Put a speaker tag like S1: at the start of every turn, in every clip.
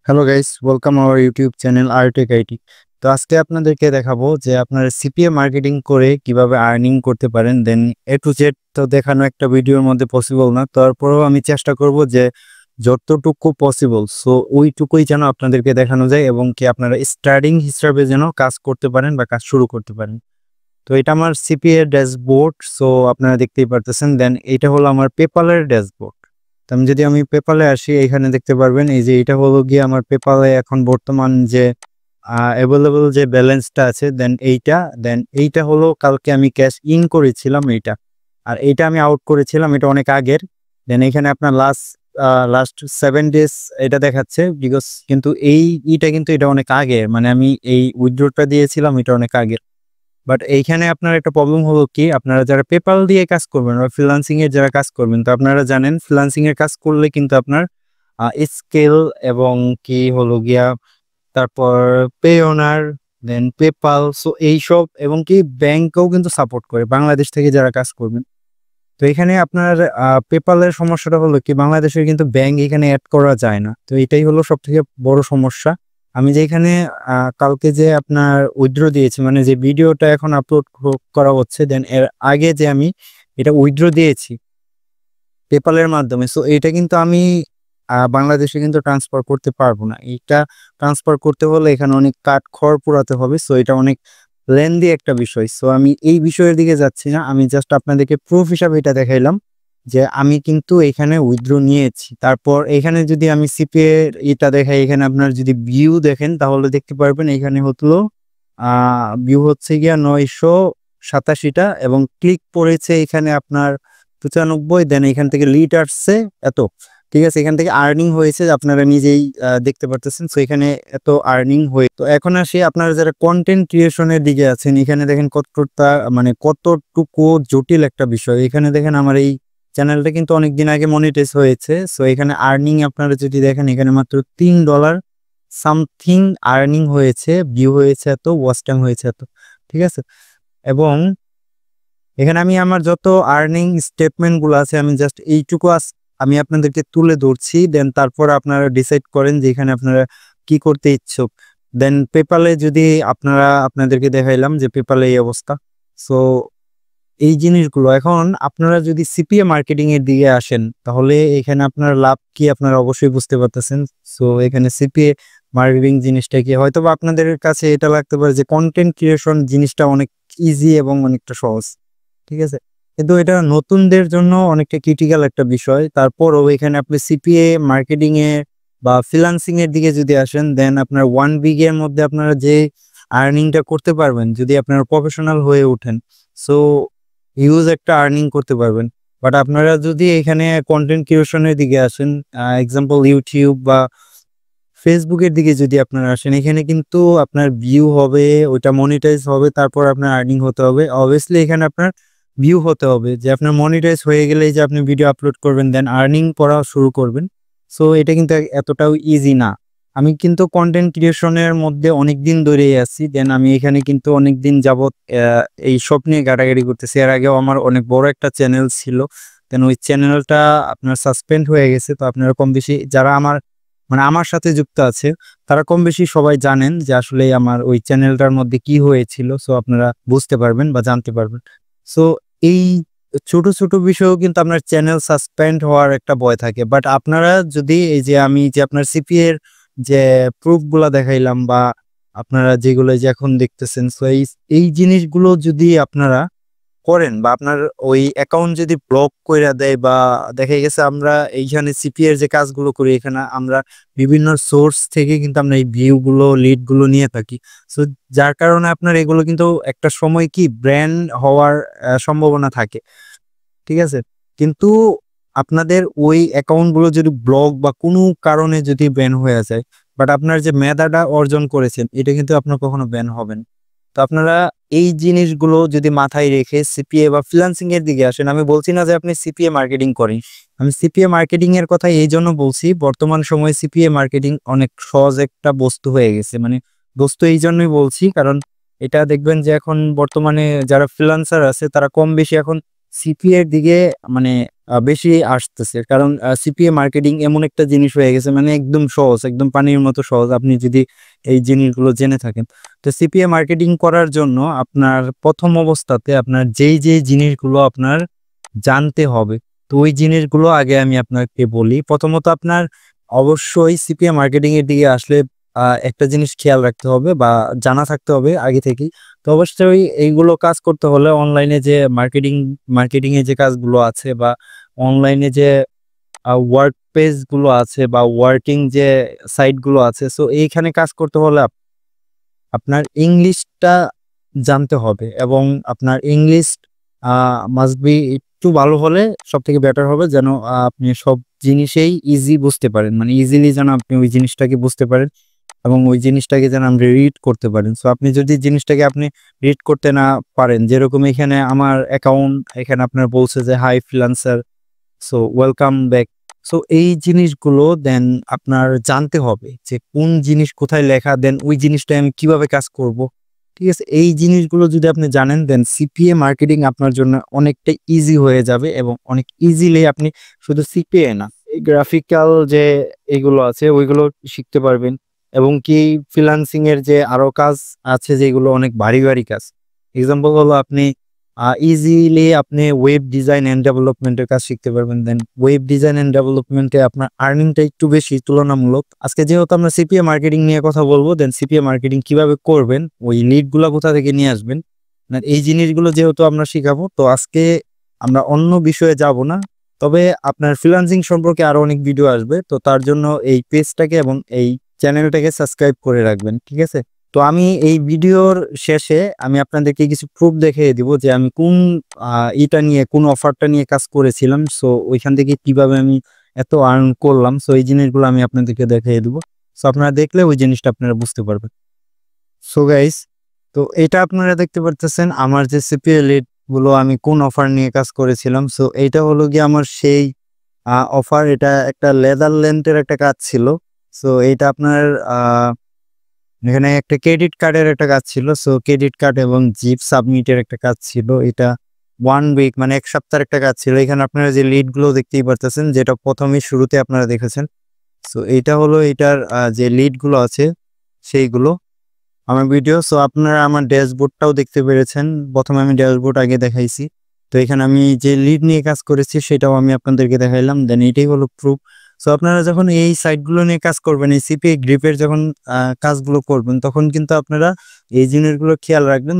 S1: Hello guys, welcome our YouTube channel Artech IT. তো আজকে আপনাদেরকে দেখাবো যে আপনারা সিপিএ মার্কেটিং করে কিভাবে আর্নিং করতে পারেন। দেন এ টু জেড তো দেখানো একটা ভিডিওর মধ্যে পসিবল না, তারপরেও আমি চেষ্টা করব যে যতটুকু পসিবল ওইটুকুই যেন আপনাদেরকে দেখানো যায় এবং কি আপনারা স্টার্টিং হিসাবে যেন কাজ করতে পারেন বা কাজ শুরু করতে পারেন। তো এটা আমার সিপিএ ড্যাশবোর্ড, আপনারা দেখতেই পারতেছেন। দেন এটা হলো আমার পেপালের ড্যাশবোর্ড। তো আমি পেপালে আসি, এখানে দেখতে পারবেন এই যে এটা হলো গিয়ে আমার পেপালে এখন বর্তমান যে অ্যাভেলেবল যে ব্যালেন্সটা আছে। দেন এইটা হলো কালকে আমি ক্যাশ ইন করেছিলাম এইটা, আর এইটা আমি আউট করেছিলাম, এটা অনেক আগের। দেন এখানে আপনার লাস্ট 7 ডেজ এটা দেখাচ্ছে, বিকজ কিন্তু এইটা কিন্তু এটা অনেক আগের, মানে আমি এই উইথড্রটা দিয়েছিলাম এটা অনেক আগের। বাট এইখানে আপনার একটা প্রবলেম হলো কি, আপনারা যারা পেপাল দিয়ে কাজ করবেন বা ফ্রিল্যান্সিং এর যারা কাজ করবেন, তো আপনারা জানেন ফ্রিল্যান্সিং এর কাজ করলে কিন্তু আপনার স্কেল এবং কি হলো গিয়া তারপর পে ওনার, দেন পেপাল, এইসব এবং কি ব্যাংকেও কিন্তু সাপোর্ট করে বাংলাদেশ থেকে যারা কাজ করবেন। তো এখানে আপনার পেপালের সমস্যাটা হলো কি, বাংলাদেশের কিন্তু ব্যাংক এখানে অ্যাড করা যায় না। তো এটাই হলো সব থেকে বড় সমস্যা। আমি যে এখানে কালকে যে আপনার উইথড্র দিয়েছি, মানে যে ভিডিওটা এখন আপলোড করা হচ্ছে, দেন এর আগে যে আমি এটা উইথড্র দিয়েছি পেপালের মাধ্যমে, এটা কিন্তু আমি বাংলাদেশে কিন্তু ট্রান্সফার করতে পারবো না। এটা ট্রান্সফার করতে হলে এখানে অনেক কাঠ খড় পোড়াতে হবে, এটা অনেক লেন্দি একটা বিষয়। আমি এই বিষয়ের দিকে যাচ্ছি না, আমি জাস্ট আপনাদেরকে প্রুফ হিসাবে এটা দেখাইলাম যে আমি কিন্তু এখানে উইথড্র নিয়েছি। তারপর এখানে যদি আমি সিপিএ এটা দেখাই, এখানে আপনার যদি ভিউ দেখেন তাহলে দেখতে পারবেন এখানে হলো ভিউ হচ্ছে গিয়া 987টা এবং ক্লিক পড়েছে এখানে আপনার 95। দেন এখান থেকে লিড আসছে এত, ঠিক আছে। এখান থেকে আর্নিং হয়েছে আপনারা নিজেই দেখতে পারতেছেন। এখানে এত আর্নিং হয়ে, তো এখন আসি আপনারা যারা কন্টেন্ট ক্রিয়েশনের দিকে আছেন, এখানে দেখেন কতটা মানে কতটুকু জটিল একটা বিষয়। এখানে দেখেন আমার এই চ্যানেলটা কিন্তু অনেকদিন আগে মনিটাইজ হয়েছে। এখানে আর্নিং আপনারা যদি দেখেন, এখানে মাত্র $3 সামথিং আর্নিং হয়েছে, ভিউ হয়েছে এত, ওয়াচ টাইম হয়েছে এত, ঠিক আছে। এবং এখানে আমি আমার যত আর্নিং স্টেটমেন্ট গুলো আছে আমি জাস্ট এইটুকু আমি আপনাদেরকে তুলে ধরছি। দেন তারপর আপনারা ডিসাইড করেন যে এখানে আপনারা কি করতে ইচ্ছুক। দেন পেপালে যদি আপনাদেরকে দেখাইলাম যে পেপালে এই অবস্থা। সো এই জিনিসগুলো এখন আপনারা যদি সিপিএ মার্কেটিং এর দিকে আসেন, তাহলে এখানে আপনার লাভ কি আপনারা অবশ্যই বুঝতে পারতেছেন। এখানে সিপিএ মার্কেটিং জিনিসটা কি, হয়তো বা আপনাদের কাছে এটা লাগতে পারে যে কন্টেন্ট ক্রিয়েশন জিনিসটা অনেক ইজি এবং অনেকটা সহজ, ঠিক আছে। কিন্তু এটা নতুনদের জন্য অনেকটা ক্রিটিক্যাল একটা বিষয়। তারপরও এখানে আপনি সিপিএ মার্কেটিং এ বা ফ্রিল্যান্সিং এর দিকে যদি আসেন, দেন আপনার 1 week এর মধ্যে আপনারা যে আর্নিংটা করতে পারবেন যদি আপনারা প্রফেশনাল হয়ে ওঠেন, সো হিউজ একটা আর্নিং করতে পারবেন। বাট আপনারা যদি এখানে কন্টেন্ট ক্রিয়েশনের দিকে আসেন, এক্সাম্পল ইউটিউব বা ফেসবুকের দিকে যদি আপনারা আসেন, এখানে কিন্তু আপনার ভিউ হবে, ওইটা মনিটাইজ হবে, তারপর আপনার আর্নিং হতে হবে। অবভিয়াসলি এখানে আপনার ভিউ হতে হবে, যে আপনার মনিটাইজ হয়ে গেলেই যে আপনি ভিডিও আপলোড করবেন দেন আর্নিং করা শুরু করবেন। এটা কিন্তু এতটাও ইজি না। আমি কিন্তু কন্টেন্ট ক্রিয়েশনের মধ্যে অনেকদিন ধরেই আছি। দেন আমি এখানে কিন্তু অনেকদিন যাবত এই সব নিয়ে ঘাটাঘাটি করতেছি। এর আগেও আমার অনেক বড় একটা চ্যানেল ছিল, দেন ওই চ্যানেলটা আপনার সাসপেন্ড হয়ে গেছে। তো আপনারা কম বেশি যারা আমার সাথে যুক্ত আছে, তারা কম বেশি সবাই জানেন যে আসলে আমার ওই চ্যানেলটার মধ্যে কি হয়েছিল। আপনারা বুঝতে পারবেন বা জানতে পারবেন। সো এই ছোট ছোট বিষয়েও কিন্তু আপনার চ্যানেল সাসপেন্ড হওয়ার একটা ভয় থাকে। বাট আপনারা যদি এই যে আমি যে আপনার সিপিএ এর যে প্রুফ গুলা দেখাইলাম বা আপনারা যেগুলো যে এখন দেখতেছেন, এই জিনিসগুলো যদি আপনারা করেন বা আপনার ওই অ্যাকাউন্ট যদি ব্লক কইরা দেয়, বা দেখা গেছে আমরা এইখানে সিপিএ এর যে কাজগুলো করি, এখানে আমরা বিভিন্ন সোর্স থেকে কিন্তু আমরা এই ভিউ গুলো লিড গুলো নিয়ে থাকি। সো যার কারণে আপনার এগুলো কিন্তু একটা সময় কি ব্র্যান্ড হওয়ার সম্ভাবনা থাকে, ঠিক আছে। কিন্তু আপনাদের ওই অ্যাকাউন্ট গুলো যদি ব্লক বা কোনো কারণে যদি ব্যান হয়ে যায়, বাট আপনার যে মেধাটা অর্জন করেছেন এটা কিন্তু আপনার কখনো ব্যান হবেন। তো আপনারা এই জিনিসগুলো যদি মাথায় রেখে সিপিএ বা ফ্রিল্যান্সিং এর দিকে আসেন, আমি বলছি না যে আপনি সিপিএ মার্কেটিং করেন, আমি সিপিএ মার্কেটিং এর কথা এই জন্য বলছি, বর্তমান সময়ে সিপিএ মার্কেটিং অনেক সহজ একটা বস্তু হয়ে গেছে। মানে বস্তু এই জন্যই বলছি কারণ এটা দেখবেন যে এখন বর্তমানে যারা ফ্রিল্যান্সার আছে তারা কম বেশি এখন সিপিএ এর দিকে মানে বেশি আসতেছে, কারণ সিপিএ মার্কেটিং এমন একটা জিনিস হয়ে গেছে, মানে একদম সহজ, একদম পানির মতো সহজ আপনি যদি এই জিনিসগুলো জেনে থাকেন। তো সিপিএ মার্কেটিং করার জন্য আপনার প্রথম অবস্থাতে আপনার যেই জিনিসগুলো আপনার জানতে হবে, তো ওই জিনিসগুলো আগে আমি আপনাকে বলি। প্রথমত আপনার অবশ্যই সিপিএ মার্কেটিং এর দিকে আসলে একটা জিনিস খেয়াল রাখতে হবে বা জানা থাকতে হবে আগে থেকেই। তো অবশ্যই এইগুলো কাজ করতে হলে অনলাইনে যে মার্কেটিং এর যে কাজগুলো আছে বা অনলাইনে যে ওয়ার্ক পেজ গুলো আছে বা ওয়ার্কিং যে সাইট গুলো আছে, সো এইখানে কাজ করতে হলে আপনার ইংলিশটা জানতে হবে, এবং আপনার ইংলিশ মাস্ট বি একটু ভালো হলে সব থেকে বেটার হবে, যেন আপনি সব জিনিসেই ইজি বুঝতে পারেন, মানে ইজিলি যেন আপনি ওই জিনিসটাকে বুঝতে পারেন এবং ওই জিনিসটাকে যেন আপনি রিড করতে পারেন। সো আপনি যদি জিনিসটাকে আপনি রিড করতে না পারেন, যেরকম এখানে আমার অ্যাকাউন্ট এখানে আপনার বলছে যে hi freelancer, so welcome back. So এই জিনিসগুলো দেন আপনার জানতে হবে যে কোন জিনিস কোথায় লেখা, দেন ওই জিনিসটা আমি কিভাবে কাজ করব। ঠিক আছে, এই জিনিসগুলো যদি আপনি জানেন দেন সিপিএ মার্কেটিং আপনার জন্য অনেকটা ইজি হয়ে যাবে, এবং অনেক ইজিলি আপনি শুধু সিপিএ না, এই গ্রাফিক্যাল যে এগুলো আছে ওইগুলো শিখতে পারবেন। এবং কি ফ্রিল্যান্সিং এর যে আরো কাজ আছে যেগুলো অনেক ভারী ভারী কাজ, এক্সাম্পল হলো আপনি ইজিলি আপনি ওয়েব ডিজাইন এন্ড ডেভেলপমেন্টের কাজ শিখতে পারবেন। দেন ওয়েব ডিজাইন এন্ড ডেভেলপমেন্টে আপনার আর্নিংটা একটু বেশি তুলনামূলক। আজকে যেহেতু আমরা সিপিএ মার্কেটিং নিয়ে কথা বলবো, দেন সিপিএ মার্কেটিং কিভাবে করবেন, ওই লিড গুলা কোথা থেকে নিয়ে আসবেন, এই জিনিসগুলো যেহেতু আমরা শিখাবো, তো আজকে আমরা অন্য বিষয়ে যাব না। তবে আপনার ফ্রিল্যান্সিং সম্পর্কে আরো অনেক ভিডিও আসবে, তো তার জন্য এই পেজটাকে এবং এই চ্যানেলটাকে সাবস্ক্রাইব করে রাখবেন, ঠিক আছে? তো আমি এই ভিডিওর শেষে আমি আপনাদেরকে কিছু প্রুফ দেখিয়ে দিব যে আমি কোন এটা নিয়ে, কোন অফারটা নিয়ে কাজ করেছিলাম, সো ওইখান থেকে কিভাবে আমি এত আর্ন করলাম। সো এই জিনিসগুলো আমি আপনাদেরকে দেখিয়ে দিব, সো আপনারা দেখলে ওই জিনিসটা আপনারা বুঝতে পারবেন। সো গাইস, তো এটা আপনারা দেখতে পারতেছেন আমার যে সিপিএ লিড গুলো আমি কোন অফার নিয়ে কাজ করেছিলাম। সো এইটা হলো গিয়ে আমার সেই অফার, এটা একটা লেদার লেন্থের একটা কাজ ছিল। সো এইটা আপনার এখানে একটা ক্রেডিট কার্ডের একটা কাজ ছিল। সো ক্রেডিট কার্ড এবং জিপ সাবমিটের একটা কাজ ছিল। এটা 1 উইক মানে 1 সপ্তাহের একটা কাজ ছিল। এখানে আপনারা যে লিড গুলো দেখতেই পারতেছেন, যেটা প্রথমেই শুরুতে আপনারা দেখেছেন। সো এইটা হলো এটার যে লিড গুলো আছে সেইগুলো আমার ভিডিও। সো আপনারা আমার ড্যাশবোর্ডটাও দেখতে পেরেছেন। প্রথমে আমি ড্যাশবোর্ড আগে দেখাইছি। তো এখানে আমি যে লিড নিয়ে কাজ করেছি সেটাও আমি আপনাদেরকে দেখাইলাম। দেন এটাই হলো প্রুফ। সো আপনারা যখন এই সাইটগুলো নিয়ে কাজ করবেন, এই সিপিএ গ্রিপের যখন কাজগুলো করবেন, তখন কিন্তু আপনারা এই জিনিসগুলো খেয়াল রাখবেন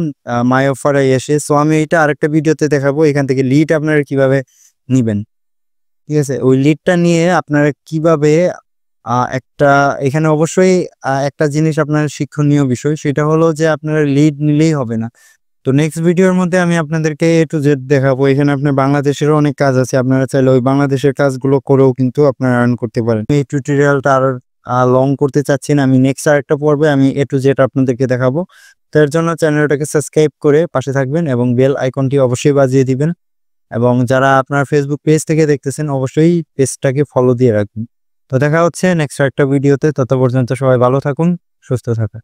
S1: মাই অফারে এসে। সো আমি এটা আরেকটা ভিডিওতে দেখাবো এখান থেকে লিড আপনারা কিভাবে নিবেন। ঠিক আছে, ওই লিডটা নিয়ে আপনারা কিভাবে একটা এখানে অবশ্যই একটা জিনিস আপনার শিক্ষণীয় বিষয়, সেটা হলো যে আপনারা লিড নিলেই হবে না। তো নেক্সট ভিডিওর মধ্যে আমি আপনাদেরকে এ টু জেড দেখাবো। এখানে আপনার বাংলাদেশেরও অনেক কাজ আছে, আপনারা চাইলে ওই বাংলাদেশের কাজগুলো করেও কিন্তু আপনারা আর্ন করতে পারেন। এই টিউটোরিয়ালটা আর লং করতে চাচ্ছি না, আমি নেক্সট আরেকটা পর্বে আমি এ টু জেড আপনাদেরকে দেখাবো। তার জন্য চ্যানেলটাকে সাবস্ক্রাইব করে পাশে থাকবেন এবং বেল আইকনটি অবশ্যই বাজিয়ে দিবেন। এবং যারা আপনার ফেসবুক পেজ থেকে দেখতেছেন অবশ্যই পেজটাকে ফলো দিয়ে রাখবেন। তো দেখা হচ্ছে নেক্সট একটা ভিডিওতে, তত পর্যন্ত সবাই ভালো থাকুন, সুস্থ থাকুন।